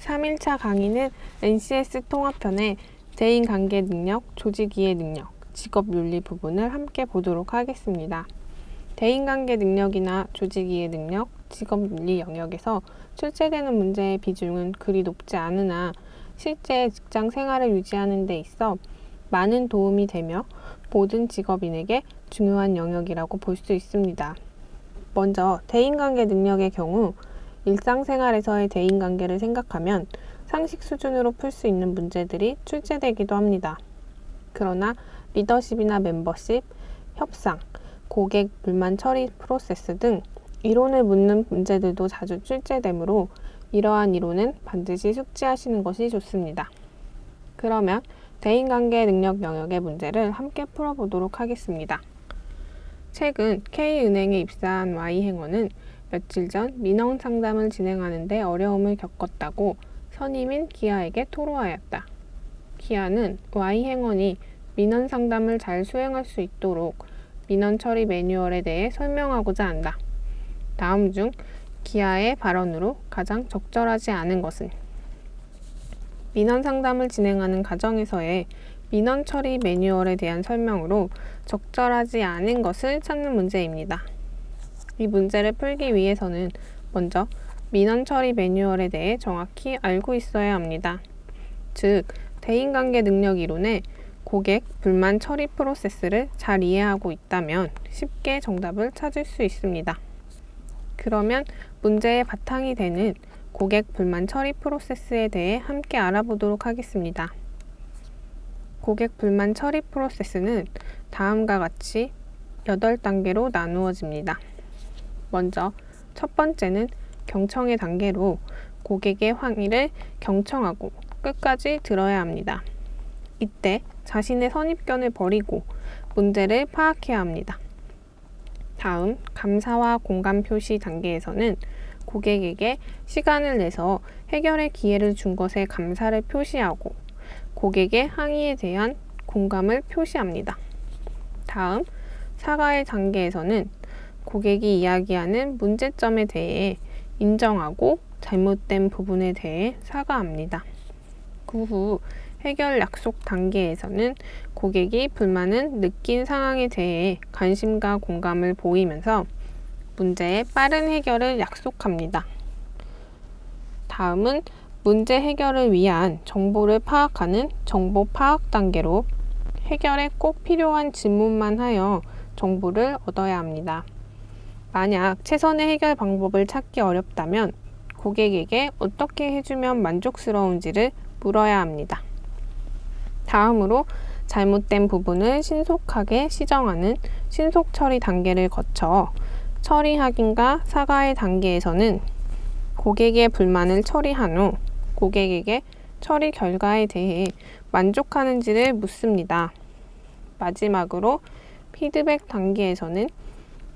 3일차 강의는 NCS 통합편의 대인관계 능력, 조직이해 능력, 직업윤리 부분을 함께 보도록 하겠습니다. 대인관계 능력이나 조직이해 능력, 직업윤리 영역에서 출제되는 문제의 비중은 그리 높지 않으나 실제 직장 생활을 유지하는 데 있어 많은 도움이 되며 모든 직업인에게 중요한 영역이라고 볼 수 있습니다. 먼저 대인관계 능력의 경우 일상생활에서의 대인관계를 생각하면 상식 수준으로 풀 수 있는 문제들이 출제되기도 합니다. 그러나 리더십이나 멤버십, 협상, 고객 불만 처리 프로세스 등 이론을 묻는 문제들도 자주 출제되므로 이러한 이론은 반드시 숙지하시는 것이 좋습니다. 그러면 대인관계 능력 영역의 문제를 함께 풀어보도록 하겠습니다. 최근 K은행에 입사한 Y행원은 며칠 전 민원 상담을 진행하는 데 어려움을 겪었다고 선임인 기아에게 토로하였다. 기아는 Y행원이 민원 상담을 잘 수행할 수 있도록 민원 처리 매뉴얼에 대해 설명하고자 한다. 다음 중 기아의 발언으로 가장 적절하지 않은 것은 민원 상담을 진행하는 과정에서의 민원 처리 매뉴얼에 대한 설명으로 적절하지 않은 것을 찾는 문제입니다. 이 문제를 풀기 위해서는 먼저 민원 처리 매뉴얼에 대해 정확히 알고 있어야 합니다. 즉, 대인관계 능력 이론의 고객 불만 처리 프로세스를 잘 이해하고 있다면 쉽게 정답을 찾을 수 있습니다. 그러면 문제의 바탕이 되는 고객 불만 처리 프로세스에 대해 함께 알아보도록 하겠습니다. 고객 불만 처리 프로세스는 다음과 같이 8단계로 나누어집니다. 먼저 첫 번째는 경청의 단계로 고객의 항의를 경청하고 끝까지 들어야 합니다. 이때 자신의 선입견을 버리고 문제를 파악해야 합니다. 다음 감사와 공감 표시 단계에서는 고객에게 시간을 내서 해결의 기회를 준 것에 감사를 표시하고 고객의 항의에 대한 공감을 표시합니다. 다음 사과의 단계에서는 고객이 이야기하는 문제점에 대해 인정하고 잘못된 부분에 대해 사과합니다. 그 후 해결 약속 단계에서는 고객이 불만을 느낀 상황에 대해 관심과 공감을 보이면서 문제의 빠른 해결을 약속합니다. 다음은 문제 해결을 위한 정보를 파악하는 정보 파악 단계로 해결에 꼭 필요한 질문만 하여 정보를 얻어야 합니다. 만약 최선의 해결 방법을 찾기 어렵다면 고객에게 어떻게 해주면 만족스러운지를 물어야 합니다. 다음으로 잘못된 부분을 신속하게 시정하는 신속 처리 단계를 거쳐 처리 확인과 사과의 단계에서는 고객의 불만을 처리한 후 고객에게 처리 결과에 대해 만족하는지를 묻습니다. 마지막으로 피드백 단계에서는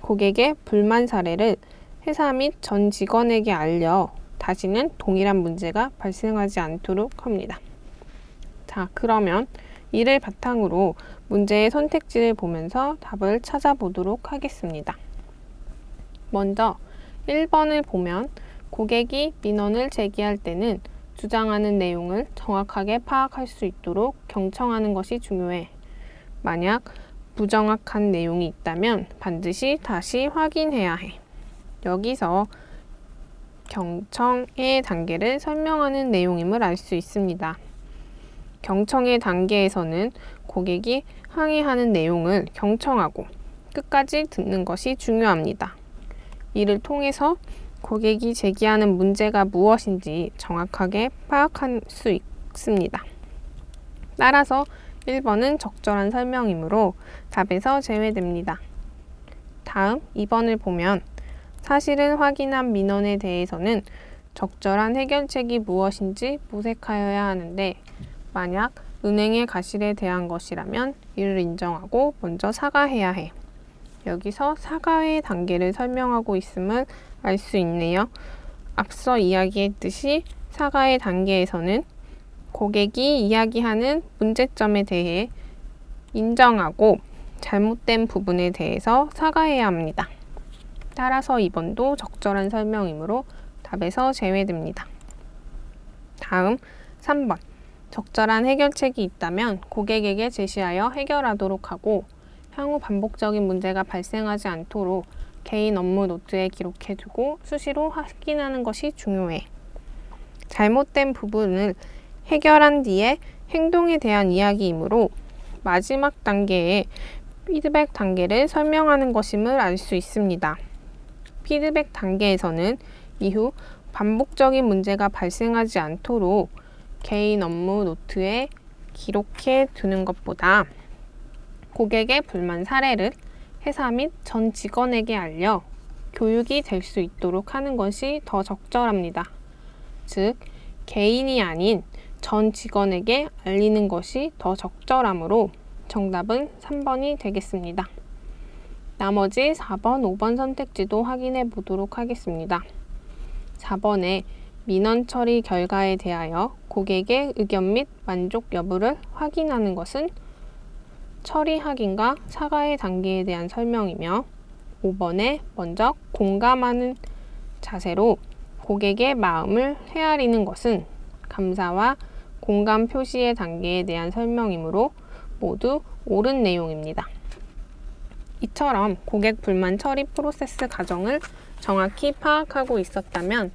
고객의 불만 사례를 회사 및 전 직원에게 알려 다시는 동일한 문제가 발생하지 않도록 합니다. 자, 그러면 이를 바탕으로 문제의 선택지를 보면서 답을 찾아보도록 하겠습니다. 먼저 1번을 보면 고객이 민원을 제기할 때는 주장하는 내용을 정확하게 파악할 수 있도록 경청하는 것이 중요해. 만약 부정확한 내용이 있다면 반드시 다시 확인해야 해. 여기서 경청의 단계를 설명하는 내용임을 알 수 있습니다. 경청의 단계에서는 고객이 항의하는 내용을 경청하고 끝까지 듣는 것이 중요합니다. 이를 통해서 고객이 제기하는 문제가 무엇인지 정확하게 파악할 수 있습니다. 따라서 1번은 적절한 설명이므로 답에서 제외됩니다. 다음 2번을 보면 사실은 확인한 민원에 대해서는 적절한 해결책이 무엇인지 모색하여야 하는데 만약 은행의 과실에 대한 것이라면 이를 인정하고 먼저 사과해야 해. 여기서 사과의 단계를 설명하고 있음을 알 수 있네요. 앞서 이야기했듯이 사과의 단계에서는 고객이 이야기하는 문제점에 대해 인정하고 잘못된 부분에 대해서 사과해야 합니다. 따라서 2번도 적절한 설명이므로 답에서 제외됩니다. 다음 3번. 적절한 해결책이 있다면 고객에게 제시하여 해결하도록 하고 향후 반복적인 문제가 발생하지 않도록 개인 업무 노트에 기록해두고 수시로 확인하는 것이 중요해. 잘못된 부분을 해결한 뒤에 행동에 대한 이야기이므로 마지막 단계에 피드백 단계를 설명하는 것임을 알 수 있습니다. 피드백 단계에서는 이후 반복적인 문제가 발생하지 않도록 개인 업무 노트에 기록해 두는 것보다 고객의 불만 사례를 회사 및 전 직원에게 알려 교육이 될 수 있도록 하는 것이 더 적절합니다. 즉, 개인이 아닌 전 직원에게 알리는 것이 더 적절하므로 정답은 3번이 되겠습니다. 나머지 4번, 5번 선택지도 확인해 보도록 하겠습니다. 4번에 민원 처리 결과에 대하여 고객의 의견 및 만족 여부를 확인하는 것은 처리 확인과 사과의 단계에 대한 설명이며 5번에 먼저 공감하는 자세로 고객의 마음을 헤아리는 것은 감사와 공감 표시의 단계에 대한 설명이므로 모두 옳은 내용입니다. 이처럼 고객 불만 처리 프로세스 과정을 정확히 파악하고 있었다면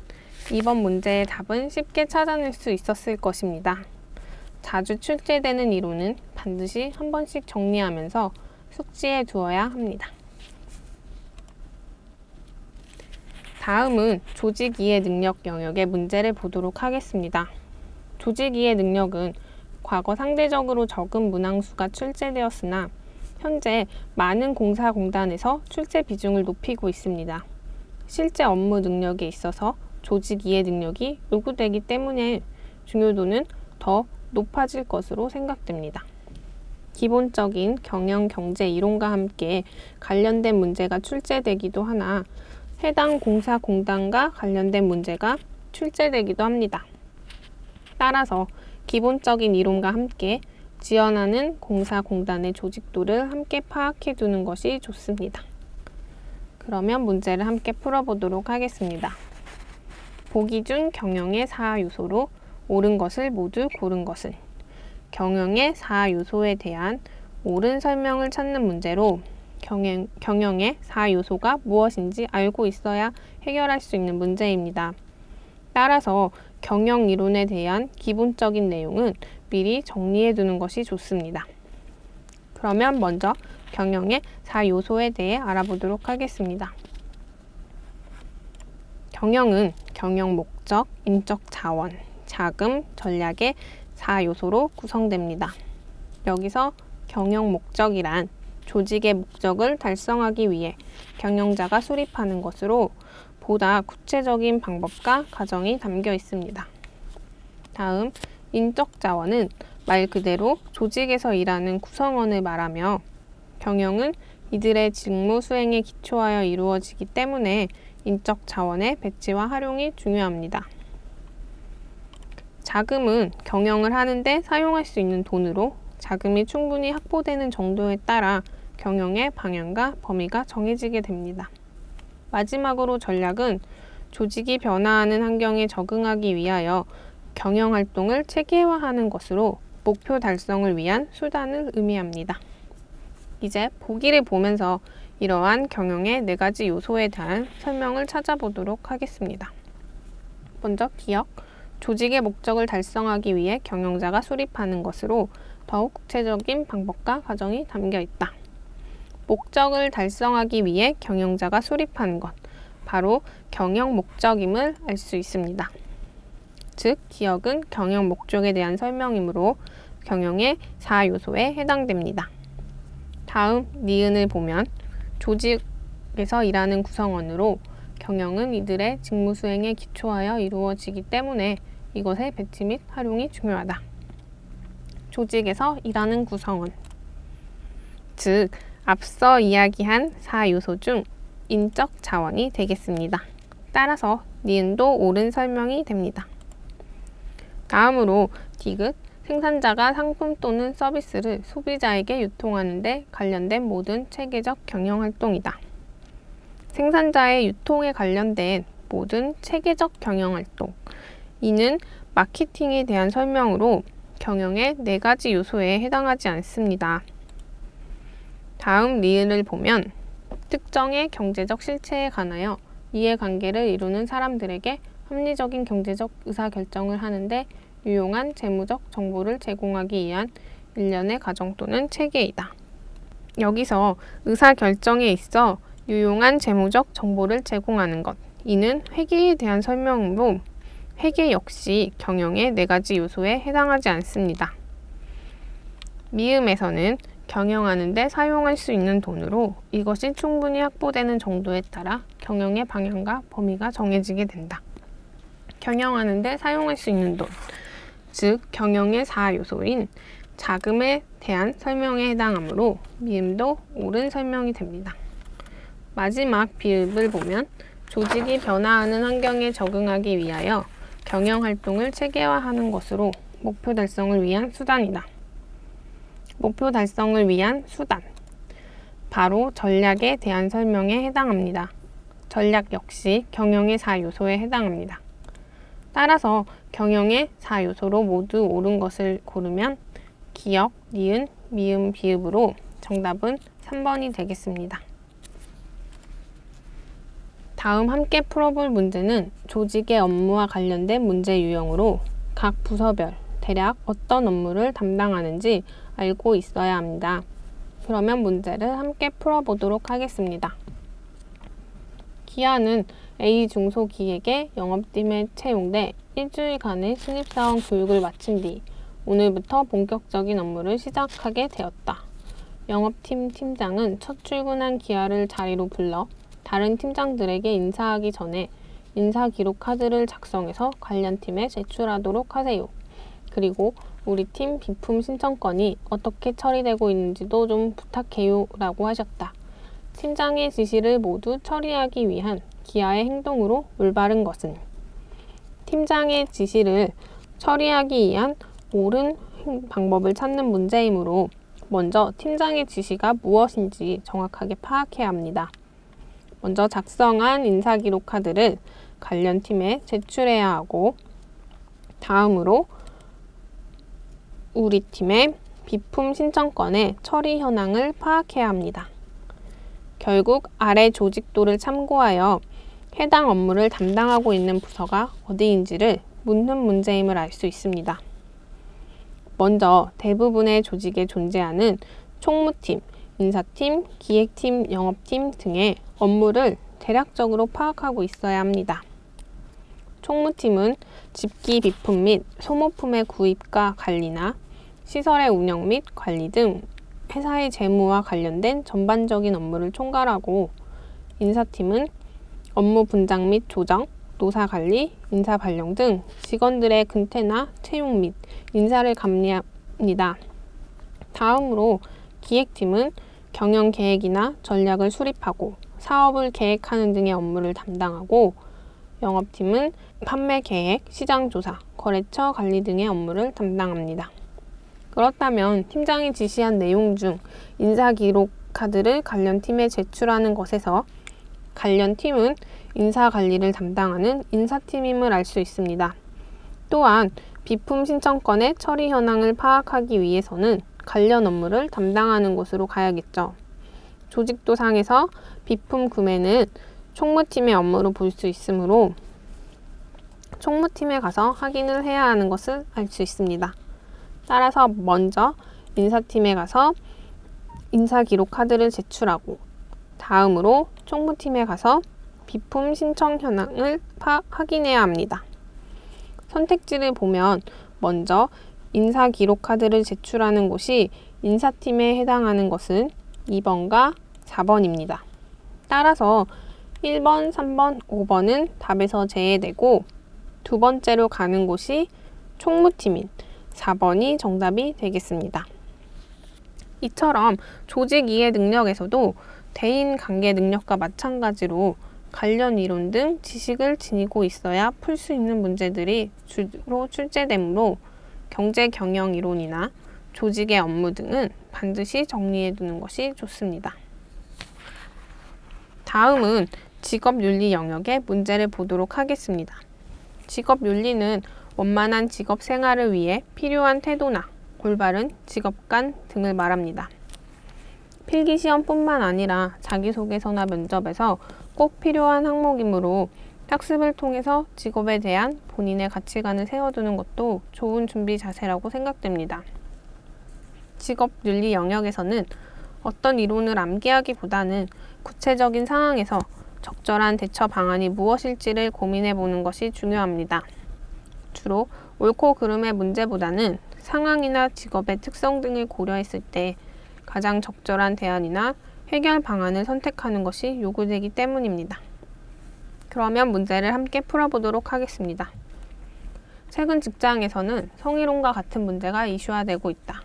이번 문제의 답은 쉽게 찾아낼 수 있었을 것입니다. 자주 출제되는 이론은 반드시 한 번씩 정리하면서 숙지해 두어야 합니다. 다음은 조직 이해 능력 영역의 문제를 보도록 하겠습니다. 조직 이해 능력은 과거 상대적으로 적은 문항수가 출제되었으나 현재 많은 공사공단에서 출제 비중을 높이고 있습니다. 실제 업무 능력에 있어서 조직 이해 능력이 요구되기 때문에 중요도는 더 높아질 것으로 생각됩니다. 기본적인 경영 경제 이론과 함께 관련된 문제가 출제되기도 하나 해당 공사공단과 관련된 문제가 출제되기도 합니다. 따라서 기본적인 이론과 함께 지원하는 공사공단의 조직도를 함께 파악해 두는 것이 좋습니다. 그러면 문제를 함께 풀어보도록 하겠습니다. 보기 중 경영의 4요소로 옳은 것을 모두 고른 것은 경영의 4요소에 대한 옳은 설명을 찾는 문제로 경영의 4요소가 무엇인지 알고 있어야 해결할 수 있는 문제입니다. 따라서 경영 이론에 대한 기본적인 내용은 미리 정리해 두는 것이 좋습니다. 그러면 먼저 경영의 4요소에 대해 알아보도록 하겠습니다. 경영은 경영 목적, 인적 자원, 자금, 전략의 4요소로 구성됩니다. 여기서 경영 목적이란 조직의 목적을 달성하기 위해 경영자가 수립하는 것으로 보다 구체적인 방법과 과정이 담겨 있습니다. 다음, 인적 자원은 말 그대로 조직에서 일하는 구성원을 말하며 경영은 이들의 직무 수행에 기초하여 이루어지기 때문에 인적 자원의 배치와 활용이 중요합니다. 자금은 경영을 하는데 사용할 수 있는 돈으로 자금이 충분히 확보되는 정도에 따라 경영의 방향과 범위가 정해지게 됩니다. 마지막으로 전략은 조직이 변화하는 환경에 적응하기 위하여 경영 활동을 체계화하는 것으로 목표 달성을 위한 수단을 의미합니다. 이제 보기를 보면서 이러한 경영의 4가지 요소에 대한 설명을 찾아보도록 하겠습니다. 먼저 기억, 조직의 목적을 달성하기 위해 경영자가 수립하는 것으로 더욱 구체적인 방법과 과정이 담겨 있다. 목적을 달성하기 위해 경영자가 수립하는 것, 바로 경영 목적임을 알 수 있습니다. 즉, 기억은 경영 목적에 대한 설명이므로 경영의 4요소에 해당됩니다. 다음 니은을 보면 조직에서 일하는 구성원으로 경영은 이들의 직무 수행에 기초하여 이루어지기 때문에 이것의 배치 및 활용이 중요하다. 조직에서 일하는 구성원, 즉 앞서 이야기한 4요소 중 인적 자원이 되겠습니다. 따라서 니은도 옳은 설명이 됩니다. 다음으로 디귿, 생산자가 상품 또는 서비스를 소비자에게 유통하는 데 관련된 모든 체계적 경영 활동이다. 생산자의 유통에 관련된 모든 체계적 경영 활동. 이는 마케팅에 대한 설명으로 경영의 4가지 요소에 해당하지 않습니다. 다음 리을을 보면 특정의 경제적 실체에 관하여 이해관계를 이루는 사람들에게 합리적인 경제적 의사결정을 하는데 유용한 재무적 정보를 제공하기 위한 일련의 과정 또는 체계이다. 여기서 의사결정에 있어 유용한 재무적 정보를 제공하는 것, 이는 회계에 대한 설명으로 회계 역시 경영의 4가지 요소에 해당하지 않습니다. 미음에서는 경영하는 데 사용할 수 있는 돈으로 이것이 충분히 확보되는 정도에 따라 경영의 방향과 범위가 정해지게 된다. 경영하는 데 사용할 수 있는 돈, 즉 경영의 4요소인 자금에 대한 설명에 해당하므로 미음도 옳은 설명이 됩니다. 마지막 비읍을 보면 조직이 변화하는 환경에 적응하기 위하여 경영활동을 체계화하는 것으로 목표 달성을 위한 수단이다. 목표 달성을 위한 수단, 바로 전략에 대한 설명에 해당합니다. 전략 역시 경영의 4요소에 해당합니다. 따라서 경영의 4요소로 모두 옳은 것을 고르면 기역, 니은, 미음, 비읍으로 정답은 3번이 되겠습니다. 다음 함께 풀어볼 문제는 조직의 업무와 관련된 문제 유형으로 각 부서별 대략 어떤 업무를 담당하는지 알고 있어야 합니다. 그러면 문제를 함께 풀어보도록 하겠습니다. 기아는 A 중소기획의 영업팀에 채용돼 일주일간의 신입사원 교육을 마친 뒤 오늘부터 본격적인 업무를 시작하게 되었다. 영업팀 팀장은 첫 출근한 기아를 자리로 불러 다른 팀장들에게 인사하기 전에 인사기록 카드를 작성해서 관련 팀에 제출하도록 하세요. 그리고 우리 팀 비품 신청건이 어떻게 처리되고 있는지도 좀 부탁해요 라고 하셨다. 팀장의 지시를 모두 처리하기 위한 기아의 행동으로 올바른 것은 팀장의 지시를 처리하기 위한 옳은 방법을 찾는 문제이므로 먼저 팀장의 지시가 무엇인지 정확하게 파악해야 합니다. 먼저 작성한 인사기록 카드를 관련 팀에 제출해야 하고 다음으로 우리 팀의 비품 신청건의 처리 현황을 파악해야 합니다. 결국 아래 조직도를 참고하여 해당 업무를 담당하고 있는 부서가 어디인지를 묻는 문제임을 알 수 있습니다. 먼저 대부분의 조직에 존재하는 총무팀, 인사팀, 기획팀, 영업팀 등의 업무를 대략적으로 파악하고 있어야 합니다. 총무팀은 집기 비품 및 소모품의 구입과 관리나 시설의 운영 및 관리 등 회사의 재무와 관련된 전반적인 업무를 총괄하고 인사팀은 업무 분장 및 조정, 노사관리, 인사발령 등 직원들의 근태나 채용 및 인사를 감리합니다. 다음으로 기획팀은 경영계획이나 전략을 수립하고 사업을 계획하는 등의 업무를 담당하고 영업팀은 판매계획, 시장조사, 거래처 관리 등의 업무를 담당합니다. 그렇다면 팀장이 지시한 내용 중 인사기록 카드를 관련 팀에 제출하는 것에서 관련 팀은 인사관리를 담당하는 인사팀임을 알 수 있습니다. 또한 비품 신청건의 처리 현황을 파악하기 위해서는 관련 업무를 담당하는 곳으로 가야겠죠. 조직도상에서 비품 구매는 총무팀의 업무로 볼 수 있으므로 총무팀에 가서 확인을 해야 하는 것을 알 수 있습니다. 따라서 먼저 인사팀에 가서 인사기록 카드를 제출하고 다음으로 총무팀에 가서 비품 신청 현황을 확인해야 합니다. 선택지를 보면 먼저 인사기록 카드를 제출하는 곳이 인사팀에 해당하는 것은 2번과 4번입니다. 따라서 1번, 3번, 5번은 답에서 제외되고 두 번째로 가는 곳이 총무팀인 4번이 정답이 되겠습니다. 이처럼 조직 이해 능력에서도 대인 관계 능력과 마찬가지로 관련 이론 등 지식을 지니고 있어야 풀 수 있는 문제들이 주로 출제되므로 경제 경영 이론이나 조직의 업무 등은 반드시 정리해 두는 것이 좋습니다. 다음은 직업윤리 영역의 문제를 보도록 하겠습니다. 직업윤리는 원만한 직업 생활을 위해 필요한 태도나 올바른 직업관 등을 말합니다. 필기시험뿐만 아니라 자기소개서나 면접에서 꼭 필요한 항목이므로 학습을 통해서 직업에 대한 본인의 가치관을 세워두는 것도 좋은 준비 자세라고 생각됩니다. 직업 윤리 영역에서는 어떤 이론을 암기하기보다는 구체적인 상황에서 적절한 대처 방안이 무엇일지를 고민해 보는 것이 중요합니다. 주로 옳고 그름의 문제보다는 상황이나 직업의 특성 등을 고려했을 때 가장 적절한 대안이나 해결 방안을 선택하는 것이 요구되기 때문입니다. 그러면 문제를 함께 풀어보도록 하겠습니다. 최근 직장에서는 성희롱과 같은 문제가 이슈화되고 있다.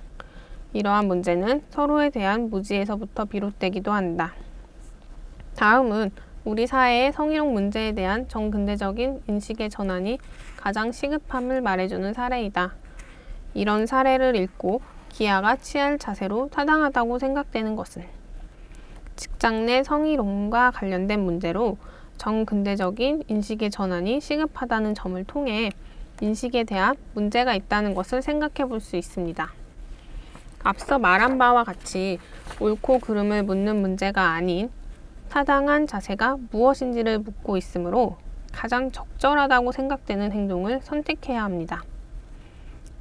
이러한 문제는 서로에 대한 무지에서부터 비롯되기도 한다. 다음은 우리 사회의 성희롱 문제에 대한 정근대적인 인식의 전환이 가장 시급함을 말해주는 사례이다. 이런 사례를 읽고 기아가 취할 자세로 타당하다고 생각되는 것은 직장 내 성희롱과 관련된 문제로 정근대적인 인식의 전환이 시급하다는 점을 통해 인식에 대한 문제가 있다는 것을 생각해 볼 수 있습니다. 앞서 말한 바와 같이 옳고 그름을 묻는 문제가 아닌 타당한 자세가 무엇인지를 묻고 있으므로 가장 적절하다고 생각되는 행동을 선택해야 합니다.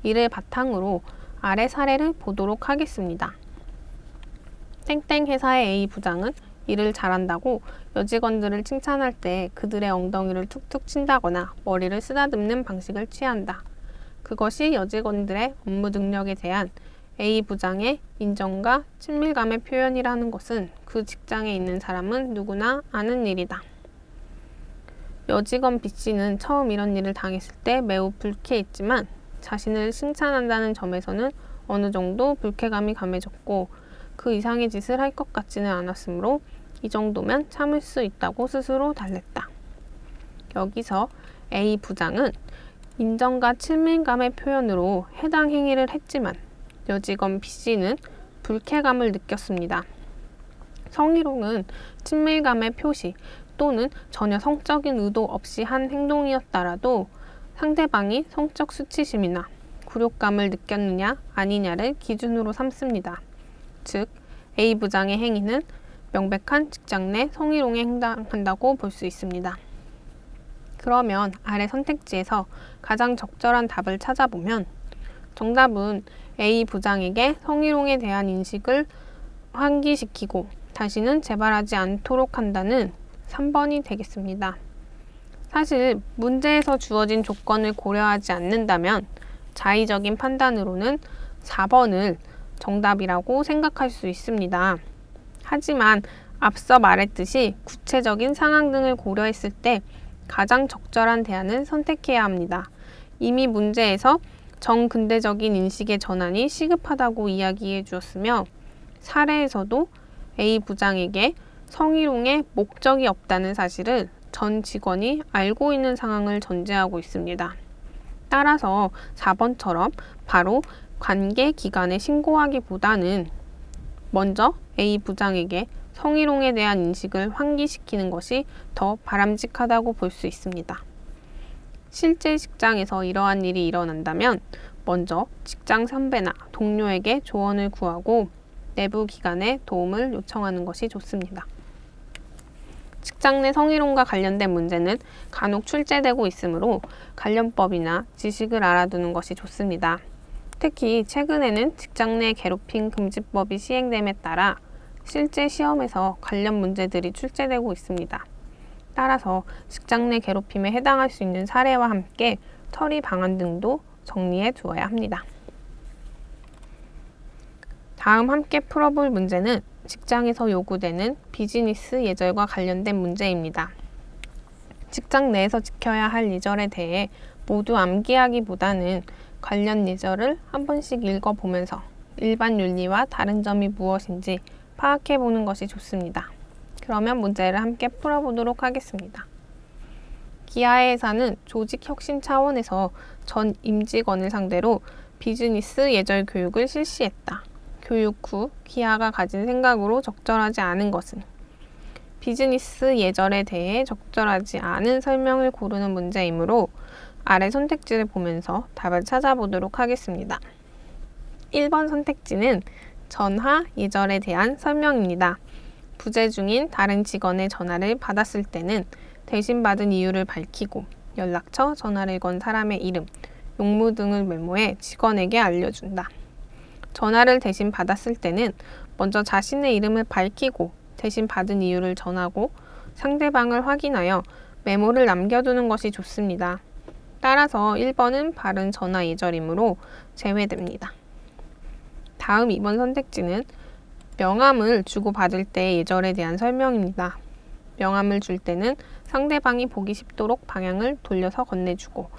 이를 바탕으로 아래 사례를 보도록 하겠습니다. 땡땡 회사의 A 부장은 일을 잘한다고 여직원들을 칭찬할 때 그들의 엉덩이를 툭툭 친다거나 머리를 쓰다듬는 방식을 취한다. 그것이 여직원들의 업무 능력에 대한 A 부장의 인정과 친밀감의 표현이라는 것은 그 직장에 있는 사람은 누구나 아는 일이다. 여직원 B씨는 처음 이런 일을 당했을 때 매우 불쾌했지만 자신을 칭찬한다는 점에서는 어느 정도 불쾌감이 감해졌고 그 이상의 짓을 할 것 같지는 않았으므로 이 정도면 참을 수 있다고 스스로 달랬다. 여기서 A 부장은 인정과 친밀감의 표현으로 해당 행위를 했지만 여직원 B씨는 불쾌감을 느꼈습니다. 성희롱은 친밀감의 표시 또는 전혀 성적인 의도 없이 한 행동이었다라도 상대방이 성적 수치심이나 굴욕감을 느꼈느냐 아니냐를 기준으로 삼습니다. 즉, A 부장의 행위는 명백한 직장 내 성희롱에 해당한다고 볼 수 있습니다. 그러면 아래 선택지에서 가장 적절한 답을 찾아보면 정답은 A 부장에게 성희롱에 대한 인식을 환기시키고 다시는 재발하지 않도록 한다는 3번이 되겠습니다. 사실 문제에서 주어진 조건을 고려하지 않는다면 자의적인 판단으로는 4번을 정답이라고 생각할 수 있습니다. 하지만 앞서 말했듯이 구체적인 상황 등을 고려했을 때 가장 적절한 대안을 선택해야 합니다. 이미 문제에서 정근대적인 인식의 전환이 시급하다고 이야기해 주었으며 사례에서도 A 부장에게 성희롱의 목적이 없다는 사실을 전 직원이 알고 있는 상황을 전제하고 있습니다. 따라서 4번처럼 바로 관계 기관에 신고하기보다는 먼저 A 부장에게 성희롱에 대한 인식을 환기시키는 것이 더 바람직하다고 볼 수 있습니다. 실제 직장에서 이러한 일이 일어난다면 먼저 직장 선배나 동료에게 조언을 구하고 내부 기관에 도움을 요청하는 것이 좋습니다. 직장 내 성희롱과 관련된 문제는 간혹 출제되고 있으므로 관련법이나 지식을 알아두는 것이 좋습니다. 특히 최근에는 직장 내 괴롭힘 금지법이 시행됨에 따라 실제 시험에서 관련 문제들이 출제되고 있습니다. 따라서 직장 내 괴롭힘에 해당할 수 있는 사례와 함께 처리 방안 등도 정리해 두어야 합니다. 다음 함께 풀어볼 문제는 직장에서 요구되는 비즈니스 예절과 관련된 문제입니다. 직장 내에서 지켜야 할 예절에 대해 모두 암기하기보다는 관련 예절을 한 번씩 읽어보면서 일반 윤리와 다른 점이 무엇인지 파악해보는 것이 좋습니다. 그러면 문제를 함께 풀어보도록 하겠습니다. 기아의 회사는 조직 혁신 차원에서 전 임직원을 상대로 비즈니스 예절 교육을 실시했다. 교육 후 기아가 가진 생각으로 적절하지 않은 것은 비즈니스 예절에 대해 적절하지 않은 설명을 고르는 문제이므로 아래 선택지를 보면서 답을 찾아보도록 하겠습니다. 1번 선택지는 전화 예절에 대한 설명입니다. 부재 중인 다른 직원의 전화를 받았을 때는 대신 받은 이유를 밝히고 연락처, 전화를 건 사람의 이름, 용무 등을 메모해 직원에게 알려준다. 전화를 대신 받았을 때는 먼저 자신의 이름을 밝히고 대신 받은 이유를 전하고 상대방을 확인하여 메모를 남겨두는 것이 좋습니다. 따라서 1번은 바른 전화 예절이므로 제외됩니다. 다음 2번 선택지는 명함을 주고받을 때 예절에 대한 설명입니다. 명함을 줄 때는 상대방이 보기 쉽도록 방향을 돌려서 건네주고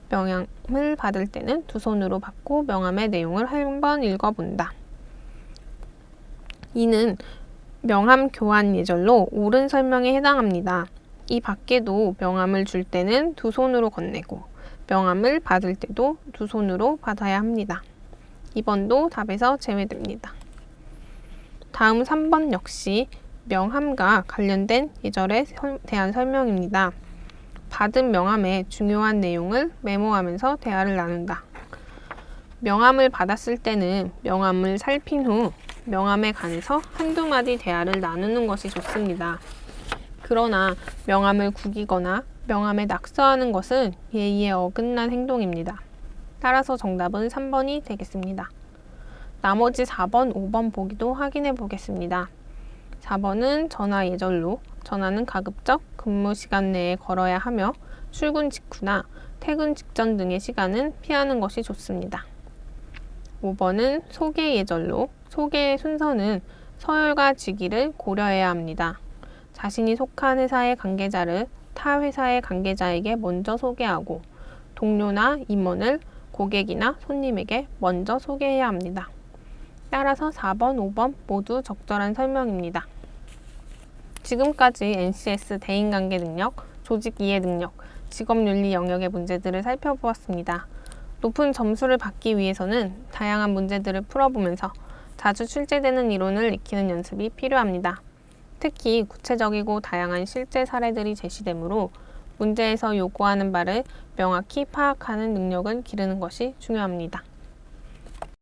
명함을 받을 때는 두 손으로 받고 명함의 내용을 한번 읽어본다. 이는 명함 교환 예절로 옳은 설명에 해당합니다. 이 밖에도 명함을 줄 때는 두 손으로 건네고 명함을 받을 때도 두 손으로 받아야 합니다. 2번도 답에서 제외됩니다. 다음 3번 역시 명함과 관련된 예절에 대한 설명입니다. 받은 명함의 중요한 내용을 메모하면서 대화를 나눈다. 명함을 받았을 때는 명함을 살핀 후 명함에 관해서 한두 마디 대화를 나누는 것이 좋습니다. 그러나 명함을 구기거나 명함에 낙서하는 것은 예의에 어긋난 행동입니다. 따라서 정답은 3번이 되겠습니다. 나머지 4번, 5번 보기도 확인해 보겠습니다. 4번은 전화 예절로 전화는 가급적 근무 시간 내에 걸어야 하며 출근 직후나 퇴근 직전 등의 시간은 피하는 것이 좋습니다. 5번은 소개 예절로 소개의 순서는 서열과 직위를 고려해야 합니다. 자신이 속한 회사의 관계자를 타 회사의 관계자에게 먼저 소개하고 동료나 임원을 고객이나 손님에게 먼저 소개해야 합니다. 따라서 4번, 5번 모두 적절한 설명입니다. 지금까지 NCS 대인관계 능력, 조직 이해 능력, 직업윤리 영역의 문제들을 살펴보았습니다. 높은 점수를 받기 위해서는 다양한 문제들을 풀어보면서 자주 출제되는 이론을 익히는 연습이 필요합니다. 특히 구체적이고 다양한 실제 사례들이 제시되므로 문제에서 요구하는 바를 명확히 파악하는 능력을 기르는 것이 중요합니다.